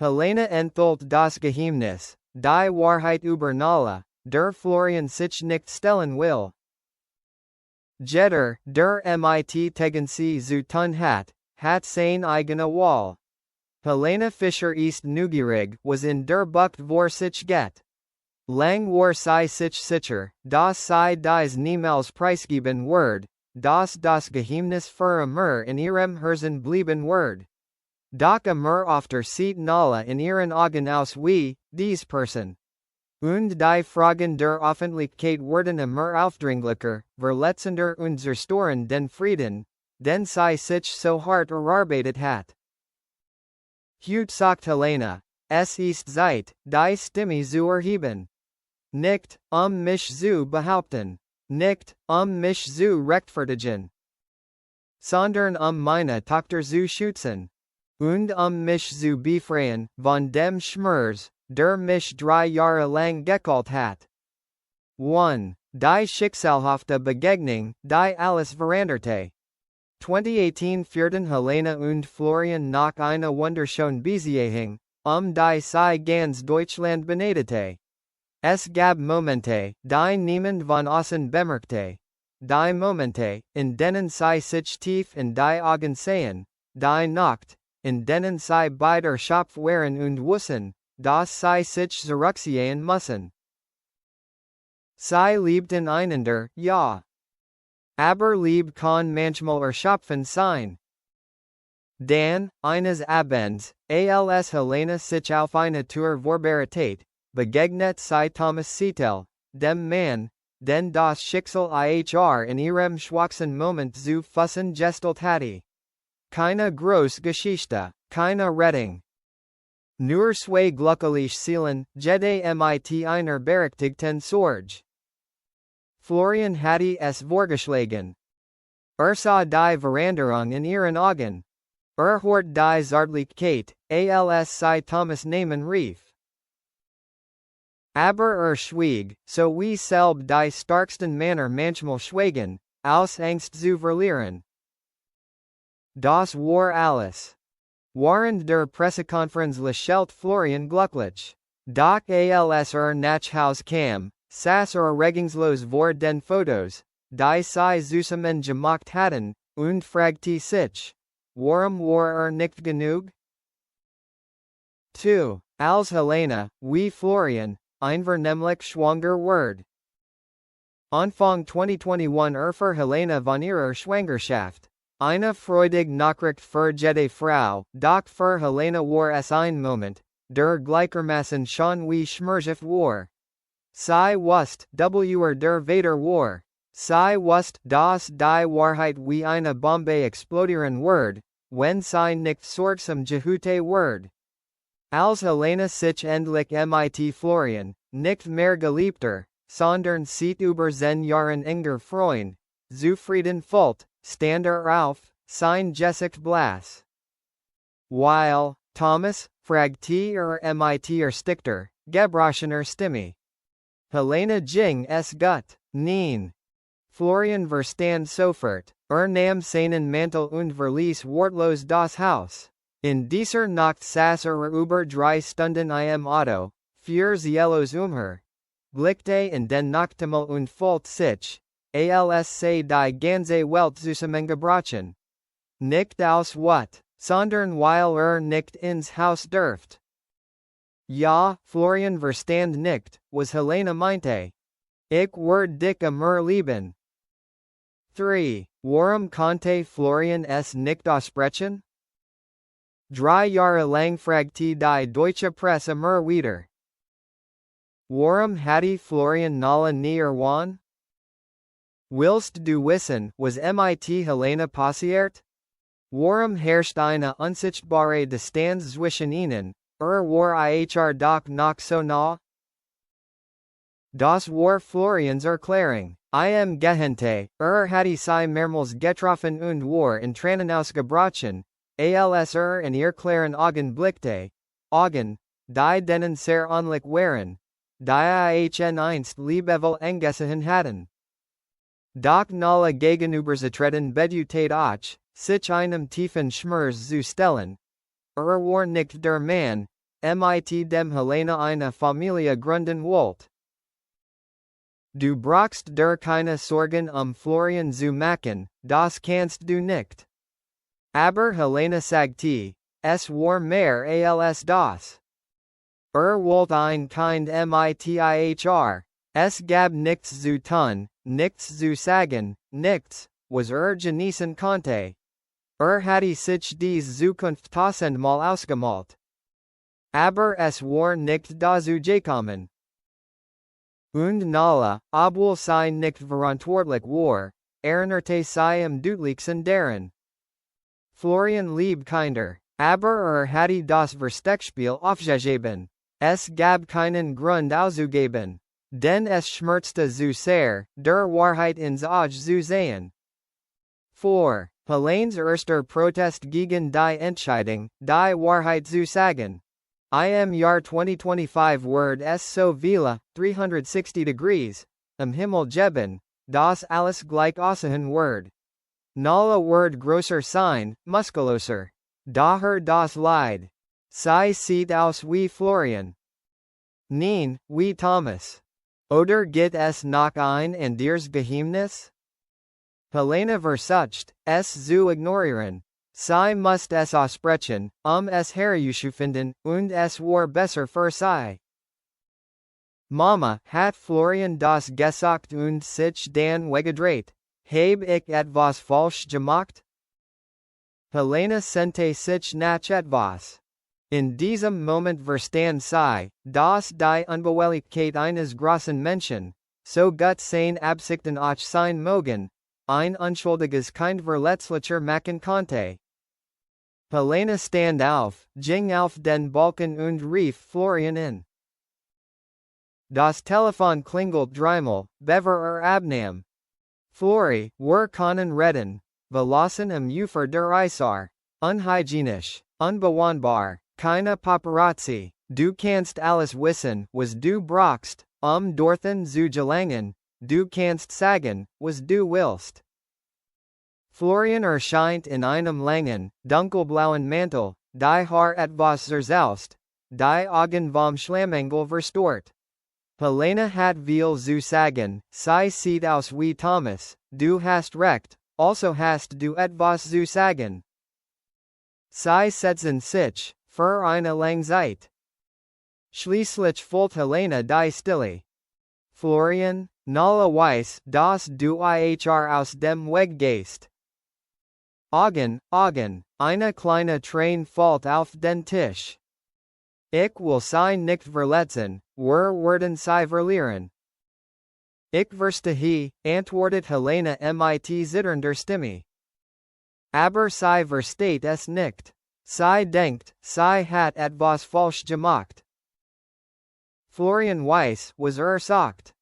Helene enthüllt das Geheimnis Die Wahrheit über der Florian sich, nicht stellen will. Jeder, der mit tegen sie zu tun hat sein eigene Wahl. Helene Fischer ist neugierig, was in der Bucht vor sich geht. Lang war sie sich sicher, dass sie dies niemals preisgeben wird, dass das Geheimnis für immer in ihrem Herzen bleiben wird. Doch immer öfter sieht Nala in ihren Augen aus wie diese Person. Und die Fragen der Öffentlichkeit werden immer aufdringlicher, verletzender und zerstören den Frieden, den sie sich so hart erarbeitet hat. Heute sagt Helene, es ist Zeit, die Stimme zu erheben. Nicht, mich zu behaupten. Nicht, mich zu rechtfertigen. Sondern meine Tochter zu schützen. Und mich zu befreien, von dem Schmerz, der mich 3 Jahre lang gequält hat. 1. Die schicksalhafte Begegnung, die alles veränderte. 2018 führten Helene und Florian nach einer wunderschönen Beziehung, die sie ganz Deutschland beneidete. Es gab Momente, die niemand von außen bemerkte. Die Momente, in denen sie sich tief in die Augen sehen. Die Nacht, in denen sie beide erschöpft waren und wussten, dass sie sich zurückziehen müssen. Sie liebten einander, ja. Aber Liebe kann manchmal erschöpfend sein. Dann, eines Abends, als Helene sich auf eine Tour vorbereitet, begegnet sie Thomas Seitel, dem Mann, den das Schicksal in ihrem schwachsten Moment zu fassen gestellt hatte. Keine Großgeschichte, keine Rettung. Nur zwei glückliche Seelen, jede mit einer berechtigten Sorge. Florian hatte es vorgeschlagen. Sah die Veränderung in ihren Augen. Hört die Zärtlichkeit, als sie Thomas Namen rief. Aber schwieg, so wie selbst die starksten Männer manchmal schweigen, aus Angst zu verlieren. Das war alles. Während der Pressekonferenz lächelte Florian glücklich. Doch als nach Haus kam, saß regungslos vor den Fotos, die sie zusammen gemacht hatten, und fragte sich, warum war nicht genug? 2. Als Helene, wie Florian, einvernehmlich schwanger wird. Anfang 2021 erfuhr Helene von ihrer Schwangerschaft. Eine freudige Nachricht für jede Frau, doch für Helene war es ein Moment, der gleichermaßen schon wie schmerzhaft war. Sie wusste, der Vater war. Sie wusste, dass die Wahrheit wie eine Bombe explodieren wird, wenn sie nicht sorgsam gehütet wird. Als Helene sich endlich mit Florian, nicht mehr Geliebter, sondern seit über 10 Jahren enger Freund, zufrieden fühlt, stand auf, sein Gesicht blass. Weil, Thomas, fragte mit erstickter, gebrochener Stimme. Helene ging es gut, nein. Florian verstand sofort, nahm seinen Mantel und verließ wortlos das Haus. In dieser Nacht saß über 3 Stunden im Auto, fuhr cielos blickte in den Nachthimmel und fühlte sich, als sei die ganze Welt zusammengebrochen. Nicht aus Wut, sondern weil nicht ins Haus durfte. Ja, Florian verstand nicht, was Helene meinte. Ich würde dich immer lieben. 3. Warum konnte Florian es nicht aussprechen? 3 Jahre lang fragte die deutsche Presse immer wieder. Warum hatte Florian Nala nie erwähnt? Willst du wissen, was mit Helene passiert? Warum herrscht eine unsichtbare Distanz zwischen ihnen, war doch noch so nah? Das war Florians Erklärung. Im Gehentai, hatte sie mehrmals getroffen und war in Tränen ausgebrochen, als in ihr klaren Augen blickte, Augen, die denen sehr ähnlich waren, die einst Liebevoll angesehen hatten. Doch Nala gegenübergetreten bedutet auch, sich einem tiefen Schmerz zu stellen. War nicht der Mann, mit dem Helene eine Familie gründen wollt. Du brauchst dir keine Sorgen Florian zu machen, das kannst du nicht. Aber Helene sagte, es war mehr als das. Wollt ein Kind mithr, es gab nichts zu tun, nichts zu sagen, nichts, was genießen konnte. Hatte sich die Zukunft tausendmal ausgemalt. Aber es war nicht dazu gekommen. Und Nala, obwohl sie nicht verantwortlich war, erinnerte sie deutlichsten daran. Florian lieb Kinder, aber hatte das Versteckspiel aufgegeben. Es gab keinen Grund auszugeben. Denn es schmerzte zu sehr, der Wahrheit ins Auge zu sehen. 4. Helene's erster Protest gegen die Entscheidung, die Wahrheit zu sagen. Im Jahr 2025 wird es so viele 360 degrees Himmel geben, das alles gleich aussehen wird. Nala wird größer sein, muskuloser. Daher das Leid. Sie sieht aus wie Florian. Nein, wie Thomas. Oder geht es noch ein anderes Geheimnis? Helene versucht, es zu ignorieren. Sie muss es aussprechen, es herauszufinden, und es war besser für sie. Mama, hat Florian das gesagt und sich dann weggedreht? Habe ich etwas falsch gemacht? Helene sente sich nach etwas. In diesem Moment verstand sie, dass die Unbeweglichkeit eines großen Menschen, so gut seine Absichten auch sein mögen, ein unschuldiges Kind verletzlicher machen konnte. Helene stand auf, ging auf den Balkon und rief Florian in. Das Telefon klingelt dreimal, bevor abnahm. Flori, wir können reden, verlassen Ufer der Isar, unhygienisch, unbewohnbar. Keine Paparazzi, du kannst alles wissen, was du brauchst, dorthin zu gelangen, du kannst sagen, was du willst. Florian erscheint in einem langen, dunkelblauen Mantel, die Haar etwas zerzaust, die Augen vom Schlammengel verstört. Helene hat viel zu sagen, sie sieht aus wie Thomas, du hast recht, also hast du etwas zu sagen. Sie setzen sich, für eine lange Zeit. Schließlich folgt Helene die Stille. Florian, Nala weiß, dass du aus dem Weg gehst. Augen, eine kleine Träne fällt auf den Tisch. Ich will sie nicht verletzen, wir werden sie verlieren. Ich verstehe, antwortet Helene mit zitternder Stimme. Aber sie versteht es nicht. Sie denkt, sie hat etwas falsch gemacht. Florian weiß, was sagt.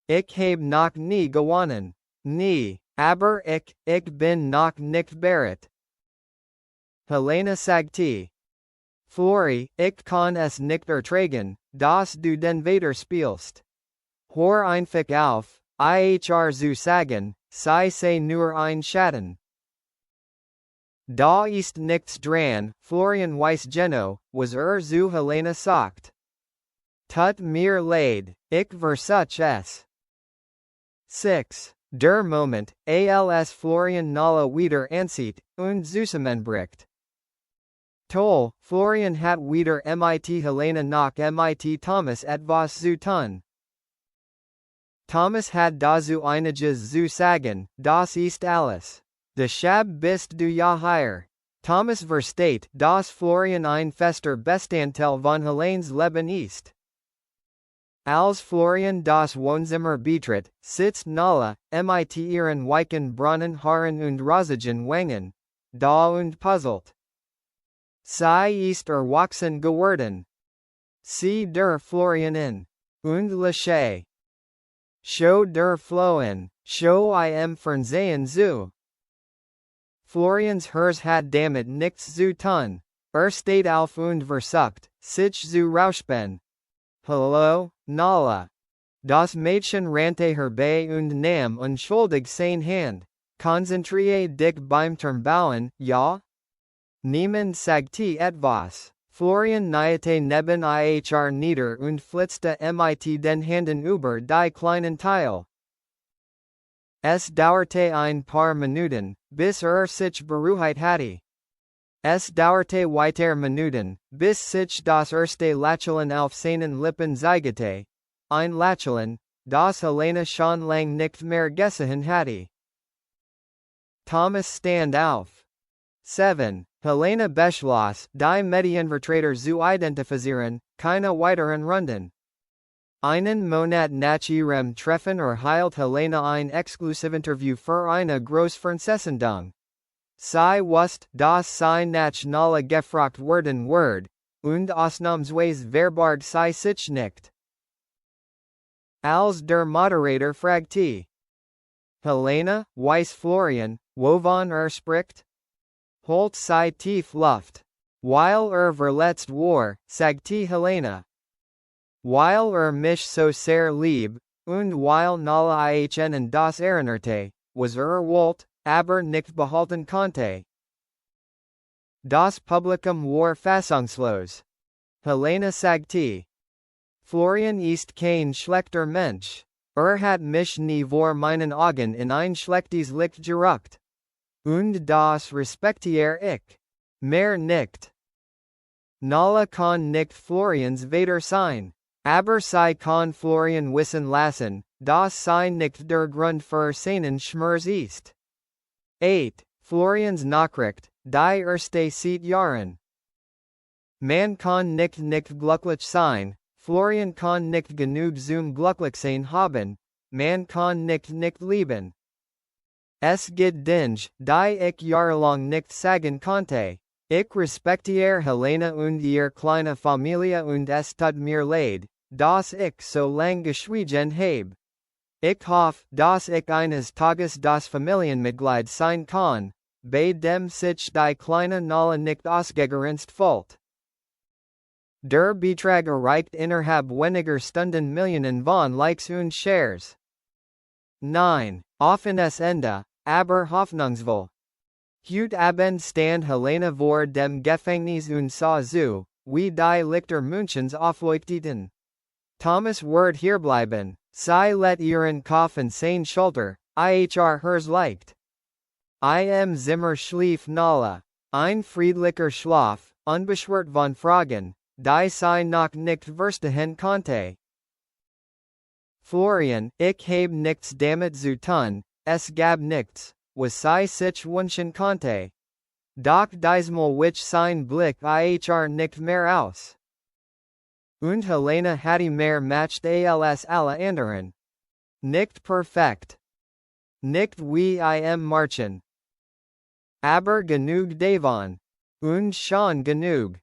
Ich hab noch nie gewonnen. Nie, aber ich bin noch nicht bereit. Helene sagte. Flori, ich kann es nicht ertragen, dass du den Vater spielst. Hör einfach auf, zu sagen, sei se nur ein Schatten. Da ist nichts dran, Florian weiß genau, was zu Helene sagt. Tut mir leid, ich versuch es. 6. Der Moment, als Florian Nala wieder ansieht, und zusammenbricht. Toll, Florian hat wieder mit Helene noch mit Thomas etwas zu tun. Thomas hat dazu einiges zu sagen, das ist alles. Deshalb bist du ja hier. Thomas versteht, dass Florian ein fester Bestandteil von Helene's Leben ist. Als Florian das Wohnzimmer betritt, sitzt Nala, mit ihren weichen braunen Haaren und rosigen Wangen, da und puzzelt. Sie ist erwachsen geworden. Sie der Florian in. Und lache. Show der Flohen, show im Fernsehen zu. Florians Herz hat damit nichts zu tun. Steht auf und versucht, sich zu rausspen. Hallo, Nala. Das Mädchen rannte herbei und nahm unschuldig seine Hand. Konzentriere dich beim Turmbauen, ja? Niemand sagte etwas. Florian Niete neben ihr nieder und flitzte mit den Händen über die kleinen Teil. Es dauerte ein paar Minuten, bis sich beruhigt hatte. Es dauerte weiter Minuten, bis sich das erste Lächeln auf seinen Lippen zeigte. Ein Lächeln, das Helene schon lang nicht mehr gesehen hatte. Thomas stand auf. 7. Helene beschloss, die Medienvertreter zu identifizieren, keine weiteren Runden. Einen Monat nach ihrem Treffen erhielt Helene ein Exklusivinterview für eine Großfernsehsendung. Sie wusste, dass sie nach Nala gefragt werden würde, und ausnahmsweise verbarg sie sich nicht. Als der Moderator fragte Helene, weiß Florian, wovon spricht? Holt sie tief Luft. Weil verletzt war, sagte Helene. Weil mich so sehr lieb, und weil Nala ihnen das erinnerte, was wollt, aber nicht behalten konnte. Das Publikum war fassungslos. Helene sagte. Florian ist kein schlechter Mensch. Hat mich nie vor meinen Augen in ein schlechtes Licht gerückt. Und das respektiere ich. Mehr nicht. Nala kann nicht Florians Vater sein. Aber sie kann Florian wissen lassen, dass sie nicht der Grund für seinen Schmerz ist. 8. Florians Nachricht, die erste seit Jahren. Man kann nicht glücklich sein, Florian kann nicht genug zum Glücklichsein haben, man kann nicht lieben. Es gibt Dinge, die ich jahrelang nicht sagen konnte. Ich respektiere Helene und ihre kleine Familie und es tut mir leid, dass ich so lang geschwiegen habe. Ich hoffe, dass ich eines Tages das Familienmitglied sein kann, bei dem sich die kleine Nala nicht ausgegrenzt fühlt. Der Betrag erreicht innerhalb weniger Stunden Millionen von Likes und Shares. 9. Offenes Ende, aber hoffnungsvoll. Heute Abend stand Helene vor dem Gefängnis und sah zu, wie die Lichter Münchens aufleuchteten. Thomas wird hierbleiben, sie let ihren Kopf in sein Schulter, hers leicht. Zimmer schlief Nala, ein friedlicher Schlaf, unbeschwert von Fragen, die sie noch nicht verstehen konnte. Florian, ich hab nichts damit zu tun, es gab nichts, was sie sich wünschen konnte. Doch diesmal wich sein Blick nicht mehr aus. Und Helene hatte mehr macht als alle anderen. Nicht perfekt. Nicht wie im Marchen. Aber genug davon. Und schon genug.